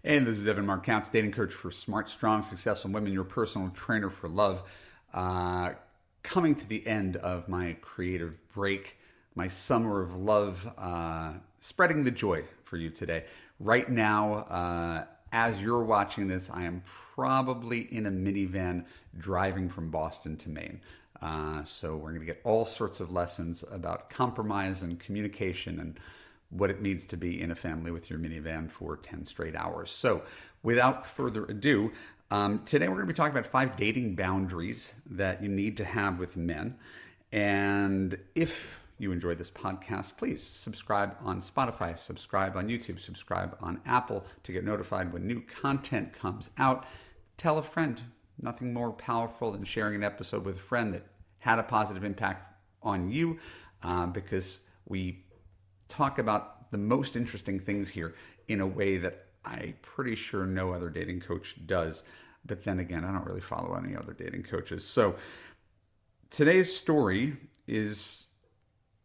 Hey, this is Evan Marcounts, dating coach for smart, strong, successful women, your personal trainer for love. Coming to the end of my creative break, my summer of love, spreading the joy for you today. Right now, as you're watching this, I am probably in a minivan driving from Boston to Maine. So we're going to get all sorts of lessons about compromise and communication and what it means to be in a family with your minivan for 10 straight hours. So without further ado, today we're going to be talking about 5 dating boundaries that you need to have with men. And if you enjoyed this podcast, please subscribe on Spotify, subscribe on YouTube, subscribe on Apple to get notified when new content comes out. Tell a friend. Nothing more powerful than sharing an episode with a friend that had a positive impact on you, because we talk about the most interesting things here in a way that I'm pretty sure no other dating coach does. But then again, I don't really follow any other dating coaches. So today's story is,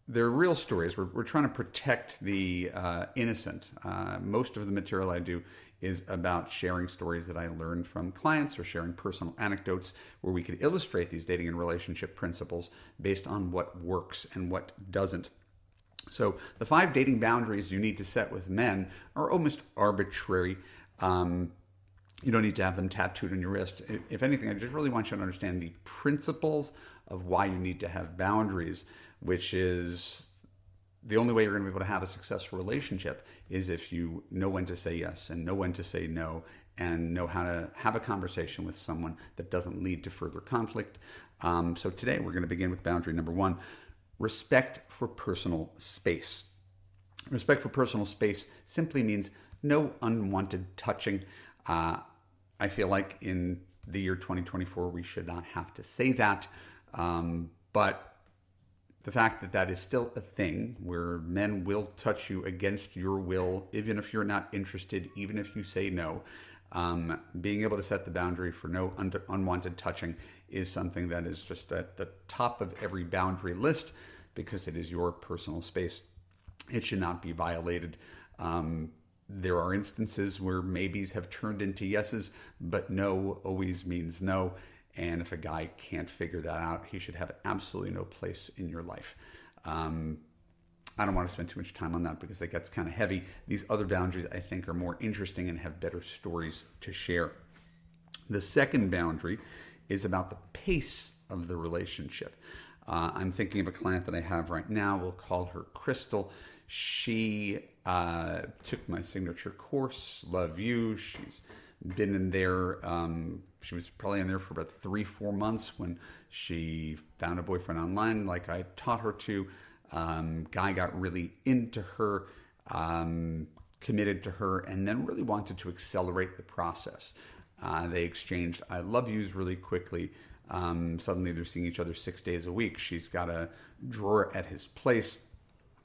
they're real stories. We're trying to protect the innocent. Most of the material I do is about sharing stories that I learned from clients or sharing personal anecdotes where we could illustrate these dating and relationship principles based on what works and what doesn't. So the 5 dating boundaries you need to set with men are almost arbitrary. You don't need to have them tattooed on your wrist. If anything, I just really want you to understand the principles of why you need to have boundaries, which is the only way you're going to be able to have a successful relationship is if you know when to say yes and know when to say no and know how to have a conversation with someone that doesn't lead to further conflict. So today we're going to begin with boundary number 1. Respect for personal space. Respect for personal space simply means no unwanted touching. I feel like in the year 2024, we should not have to say that. But the fact that that is still a thing where men will touch you against your will, even if you're not interested, even if you say no, being able to set the boundary for no unwanted touching is something that is just at the top of every boundary list because it is your personal space. It should not be violated. There are instances where maybes have turned into yeses, but no always means no. And if a guy can't figure that out, he should have absolutely no place in your life. I don't want to spend too much time on that because that gets kind of heavy. These other boundaries, I think, are more interesting and have better stories to share. The second boundary is about the pace of the relationship. I'm thinking of a client that I have right now. We'll call her Crystal. She took my signature course, Love You. She's been in there. She was probably in there for about 3-4 months when she found a boyfriend online like I taught her to. Guy got really into her, committed to her, and then really wanted to accelerate the process. They exchanged I love yous really quickly. Suddenly they're seeing each other 6 days a week. She's got a drawer at his place.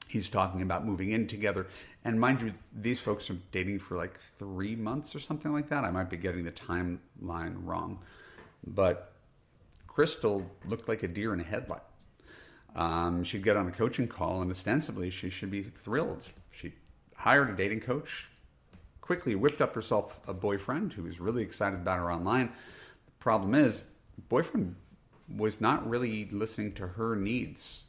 He's talking about moving in together. And mind you, these folks are dating for like 3 months or something like that. I might be getting the timeline wrong. But Crystal looked like a deer in a headlight. She'd get on a coaching call, and ostensibly she should be thrilled. She hired a dating coach, quickly whipped up herself a boyfriend who was really excited about her online. The problem is, boyfriend was not really listening to her needs.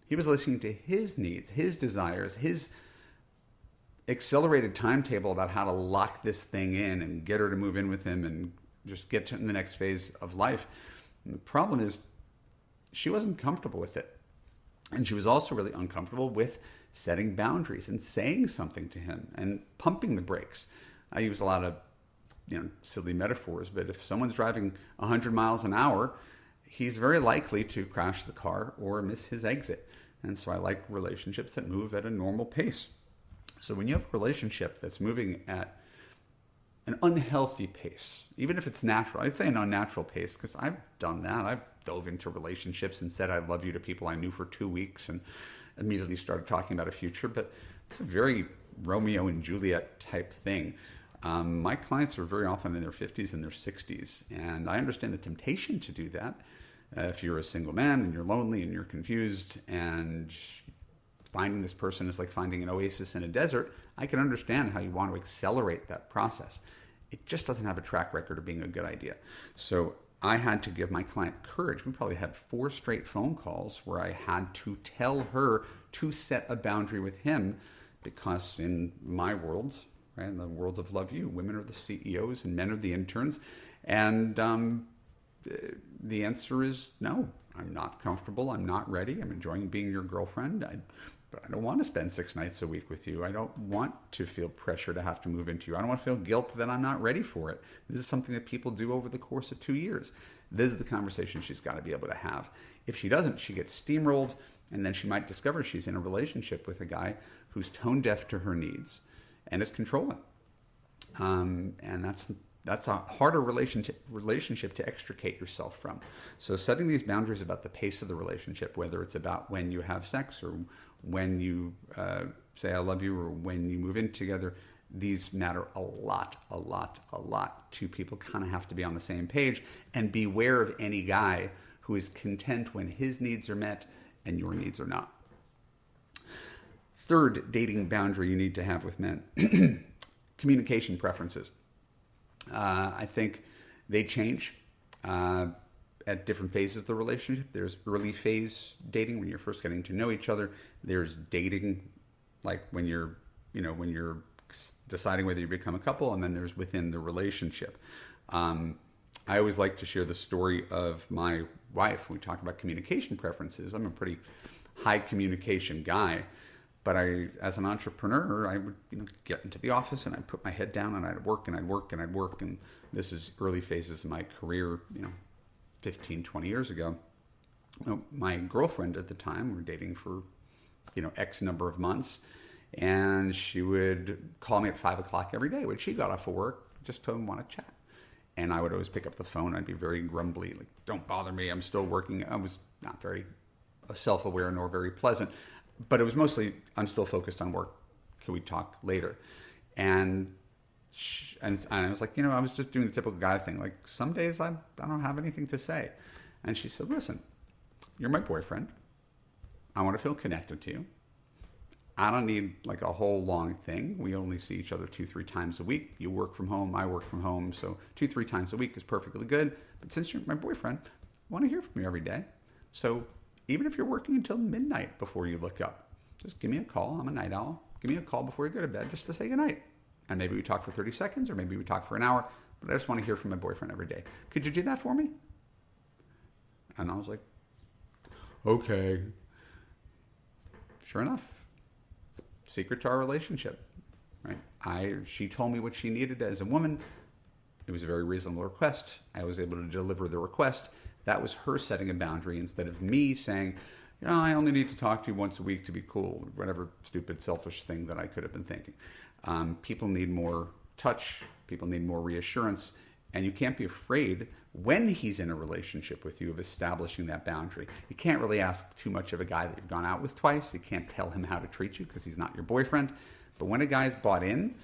He was listening to his needs, his desires, his accelerated timetable about how to lock this thing in and get her to move in with him and just get to the next phase of life. And the problem is she wasn't comfortable with it. And she was also really uncomfortable with setting boundaries and saying something to him and pumping the brakes. I use a lot of silly metaphors, but if someone's driving 100 miles an hour, he's very likely to crash the car or miss his exit. And so I like relationships that move at a normal pace. So when you have a relationship that's moving at an unhealthy pace, even if it's natural, I'd say an unnatural pace, because I've done that. I've dove into relationships and said I love you to people I knew for 2 weeks and immediately started talking about a future. But it's a very Romeo and Juliet type thing. My clients are very often in their 50s and their 60s, and I understand the temptation to do that. If you're a single man and you're lonely and you're confused and finding this person is like finding an oasis in a desert, I can understand how you want to accelerate that process. It just doesn't have a track record of being a good idea. So I had to give my client courage. We probably had 4 straight phone calls where I had to tell her to set a boundary with him, because in my world, right, in the world of Love U, women are the CEOs and men are the interns. And the answer is no. I'm not comfortable. I'm not ready. I'm enjoying being your girlfriend. But I don't want to spend 6 nights a week with you. I don't want to feel pressure to have to move into you. I don't want to feel guilt that I'm not ready for it. This is something that people do over the course of 2 years. This is the conversation she's got to be able to have. If she doesn't, she gets steamrolled, and then she might discover she's in a relationship with a guy who's tone deaf to her needs and is controlling. And that's a harder relationship to extricate yourself from. So setting these boundaries about the pace of the relationship, whether it's about when you have sex or when you say I love you or when you move in together, these matter a lot. Two people kind of have to be on the same page, and beware of any guy who is content when his needs are met and your needs are not. Third dating boundary you need to have with men, communication preferences. I think they change at different phases of the relationship. There's early phase dating when you're first getting to know each other. There's dating like when you're deciding whether you become a couple, and then there's within the relationship. I always like to share the story of my wife. We talk about communication preferences. I'm a pretty high communication guy. But as an entrepreneur, I would get into the office and I'd put my head down and I'd work. And this is early phases of my career, 15, 20 years ago. My girlfriend at the time, we were dating for, X number of months. And she would call me at 5 o'clock every day when she got off of work just to want to chat. And I would always pick up the phone. I'd be very grumbly, like, don't bother me, I'm still working. I was not very self-aware nor very pleasant. But it was mostly, I'm still focused on work. Can we talk later? And I was like, I was just doing the typical guy thing. Like, some days I don't have anything to say. And she said, listen, you're my boyfriend. I want to feel connected to you. I don't need like a whole long thing. We only see each other 2-3 times a week. You work from home, I work from home. So 2-3 times a week is perfectly good. But since you're my boyfriend, I want to hear from you every day. So even if you're working until midnight before you look up, just give me a call. I'm a night owl. Give me a call before you go to bed just to say goodnight. And maybe we talk for 30 seconds or maybe we talk for an hour, but I just want to hear from my boyfriend every day. Could you do that for me? And I was like, okay. Sure enough. Secret to our relationship, right? She told me what she needed as a woman. It was a very reasonable request. I was able to deliver the request. That was her setting a boundary instead of me saying, I only need to talk to you once a week to be cool, whatever stupid, selfish thing that I could have been thinking. People need more touch. People need more reassurance. And you can't be afraid when he's in a relationship with you of establishing that boundary. You can't really ask too much of a guy that you've gone out with twice. You can't tell him how to treat you because he's not your boyfriend. But when a guy's bought in,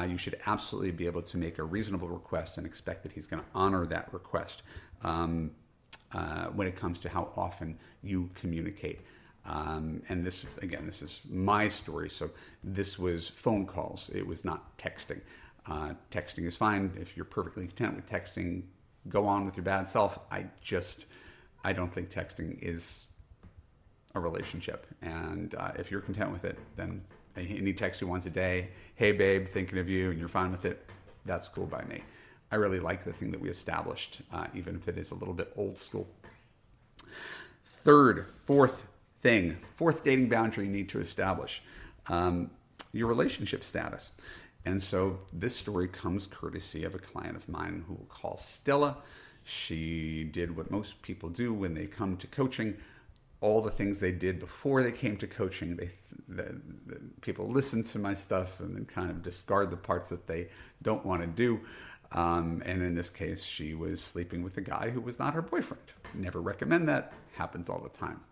you should absolutely be able to make a reasonable request and expect that he's going to honor that request. When it comes to how often you communicate. And this is my story. So this was phone calls. It was not texting. Texting is fine. If you're perfectly content with texting, go on with your bad self. I don't think texting is a relationship. And if you're content with it, then he texts you once a day. Hey, babe, thinking of you, and you're fine with it. That's cool by me. I really like the thing that we established, even if it is a little bit old school. Fourth dating boundary you need to establish, your relationship status. And so this story comes courtesy of a client of mine who we'll call Stella. She did what most people do when they come to coaching. All the things they did before they came to coaching, the people listen to my stuff and then kind of discard the parts that they don't want to do. And in this case, she was sleeping with a guy who was not her boyfriend. Never recommend that. Happens all the time.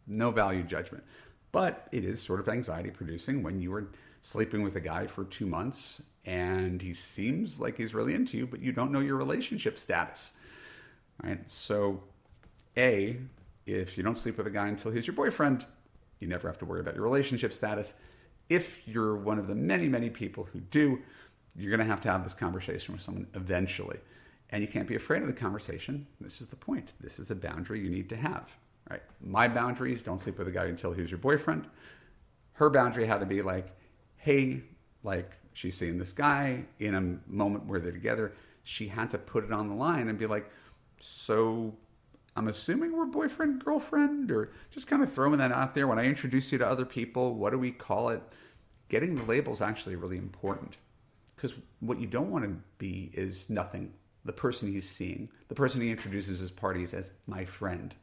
No value judgment. But it is sort of anxiety producing when you are sleeping with a guy for 2 months and he seems like he's really into you, but you don't know your relationship status. Right? So, if you don't sleep with a guy until he's your boyfriend, you never have to worry about your relationship status. if you're one of the many, many people who do, you're going to have this conversation with someone eventually. And you can't be afraid of the conversation. This is the point. This is a boundary you need to have, right? My boundaries: don't sleep with a guy until he's your boyfriend. Her boundary had to be like, hey, like, she's seeing this guy in a moment where they're together. She had to put it on the line and be like, so I'm assuming we're boyfriend, girlfriend, or just kind of throwing that out there. When I introduce you to other people, what do we call it? Getting the label is actually really important, because what you don't want to be is nothing. The person he's seeing, the person he introduces his parties as my friend,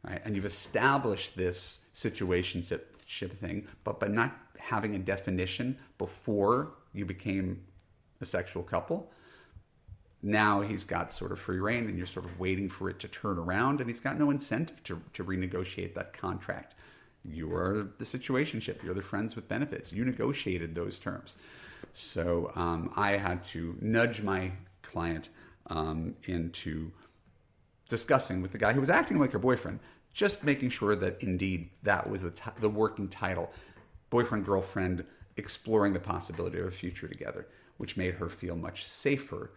right? And you've established this situationship thing, but by not having a definition before you became a sexual couple, now he's got sort of free reign, and you're sort of waiting for it to turn around, and he's got no incentive to renegotiate that contract. You are the situationship. You're the friends with benefits. You negotiated those terms. So I had to nudge my client into discussing with the guy who was acting like her boyfriend, just making sure that indeed that was the working title: boyfriend, girlfriend, exploring the possibility of a future together, which made her feel much safer,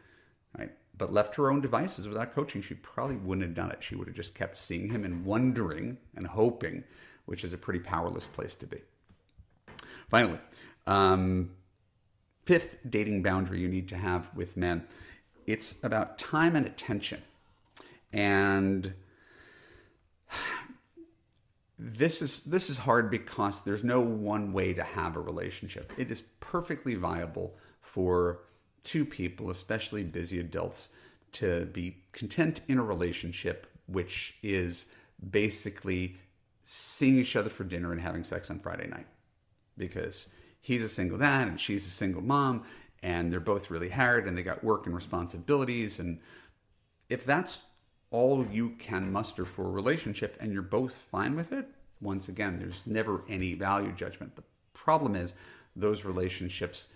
right? But left to her own devices without coaching, she probably wouldn't have done it. She would have just kept seeing him and wondering and hoping, which is a pretty powerless place to be. Finally, fifth dating boundary you need to have with men: it's about time and attention. And this is hard because there's no one way to have a relationship. It is perfectly viable for two people, especially busy adults, to be content in a relationship which is basically seeing each other for dinner and having sex on Friday night, because he's a single dad and she's a single mom, and they're both really hard and they got work and responsibilities. And if that's all you can muster for a relationship and you're both fine with it, once again, there's never any value judgment. The problem is those relationships,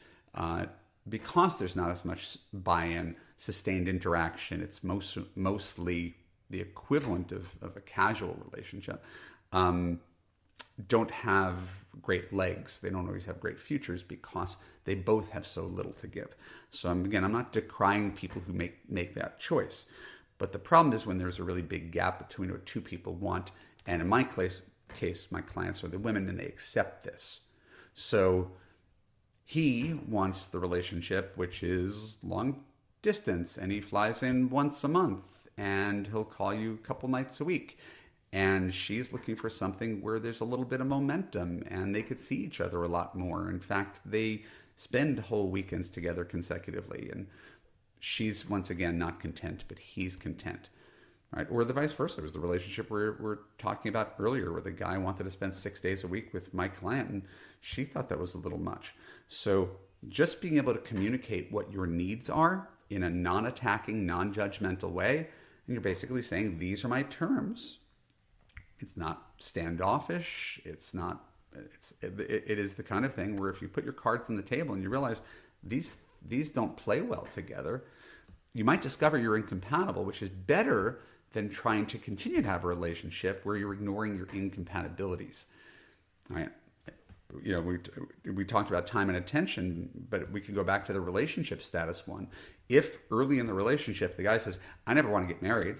because there's not as much buy-in, sustained interaction, it's mostly the equivalent of a casual relationship, don't have great legs. They don't always have great futures because they both have so little to give. So I'm not decrying people who make that choice. But the problem is when there's a really big gap between what two people want. And in my case, my clients are the women, and they accept this. So he wants the relationship, which is long distance, and he flies in once a month, and he'll call you a couple nights a week. And she's looking for something where there's a little bit of momentum and they could see each other a lot more. In fact, they spend whole weekends together consecutively. And she's, once again, not content, but he's content, right? Or the vice versa. It was the relationship we're talking about earlier, where the guy wanted to spend 6 days a week with my client, and she thought that was a little much. So just being able to communicate what your needs are in a non-attacking, non-judgmental way, and you're basically saying, these are my terms. It's not standoffish. It is the kind of thing where if you put your cards on the table and you realize these don't play well together, you might discover you're incompatible, which is better than trying to continue to have a relationship where you're ignoring your incompatibilities. All right. You know, we talked about time and attention, but we could go back to the relationship status one. If early in the relationship, the guy says, I never want to get married,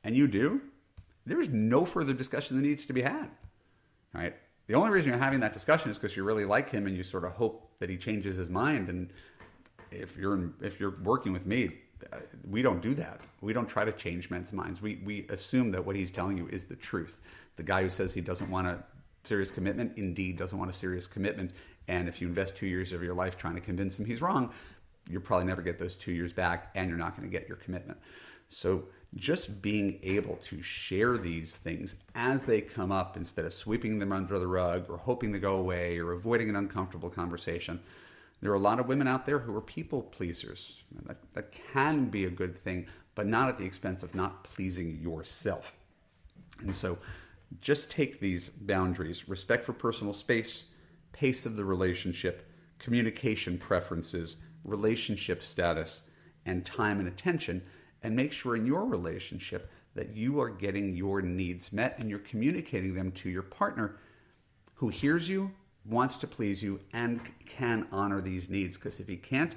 and you do, there is no further discussion that needs to be had, right? The only reason you're having that discussion is because you really like him and you sort of hope that he changes his mind. And if you're working with me, we don't do that. We don't try to change men's minds. We assume that what he's telling you is the truth. The guy who says he doesn't want a serious commitment, indeed doesn't want a serious commitment. And if you invest 2 years of your life trying to convince him he's wrong, you'll probably never get those 2 years back, and you're not going to get your commitment. So just being able to share these things as they come up, instead of sweeping them under the rug or hoping to go away or avoiding an uncomfortable conversation. There are a lot of women out there who are people pleasers. That can be a good thing, but not at the expense of not pleasing yourself. And so just take these boundaries: respect for personal space, pace of the relationship, communication preferences, relationship status, and time and attention, and make sure in your relationship that you are getting your needs met and you're communicating them to your partner, who hears you, wants to please you and can honor these needs. Because if he can't,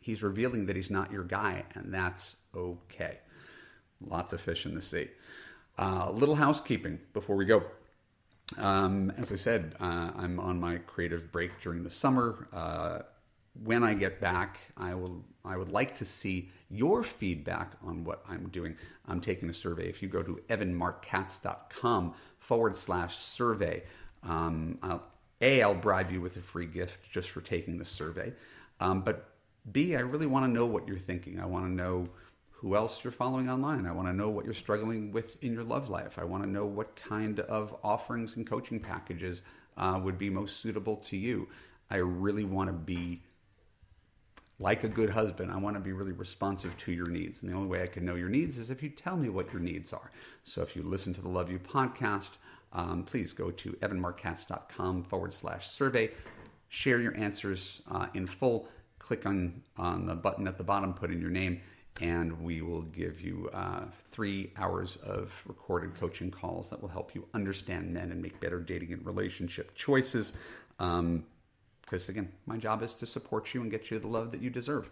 he's revealing that he's not your guy, and that's okay. Lots of fish in the sea. Little housekeeping before we go. As I said, I'm on my creative break during the summer. When I get back, I would like to see your feedback on what I'm doing. I'm taking a survey. If you go to evanmarkkatz.com/survey, I'll bribe you with a free gift just for taking the survey. But B, I really want to know what you're thinking. I want to know who else you're following online. I want to know what you're struggling with in your love life. I want to know what kind of offerings and coaching packages would be most suitable to you. I really want to be like a good husband. I want to be really responsive to your needs. And the only way I can know your needs is if you tell me what your needs are. So if you listen to the Love You podcast, please go to evanmarkkatz.com/survey. Share your answers in full. Click on the button at the bottom, put in your name, and we will give you 3 hours of recorded coaching calls that will help you understand men and make better dating and relationship choices. Because again, my job is to support you and get you the love that you deserve.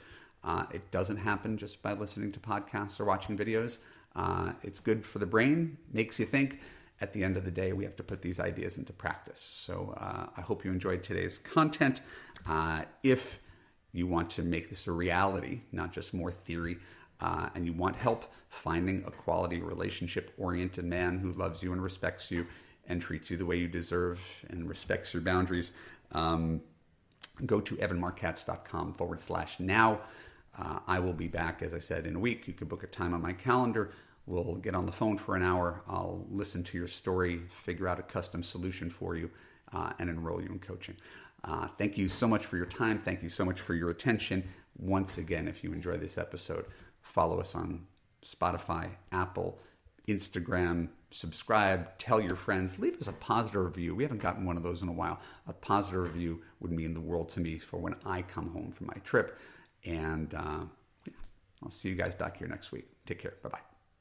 It doesn't happen just by listening to podcasts or watching videos. It's good for the brain, makes you think. At the end of the day, we have to put these ideas into practice. So I hope you enjoyed today's content. If you want to make this a reality, not just more theory, and you want help finding a quality relationship-oriented man who loves you and respects you and treats you the way you deserve and respects your boundaries, go to evanmarkkatz.com/now. I will be back, as I said, in a week. You can book a time on my calendar. We'll get on the phone for an hour. I'll listen to your story, figure out a custom solution for you, and enroll you in coaching. Thank you so much for your time. Thank you so much for your attention. Once again, if you enjoyed this episode, follow us on Spotify, Apple, Instagram, subscribe, tell your friends, leave us a positive review. We haven't gotten one of those in a while. A positive review would mean the world to me for when I come home from my trip. And I'll see you guys back here next week. Take care. Bye-bye.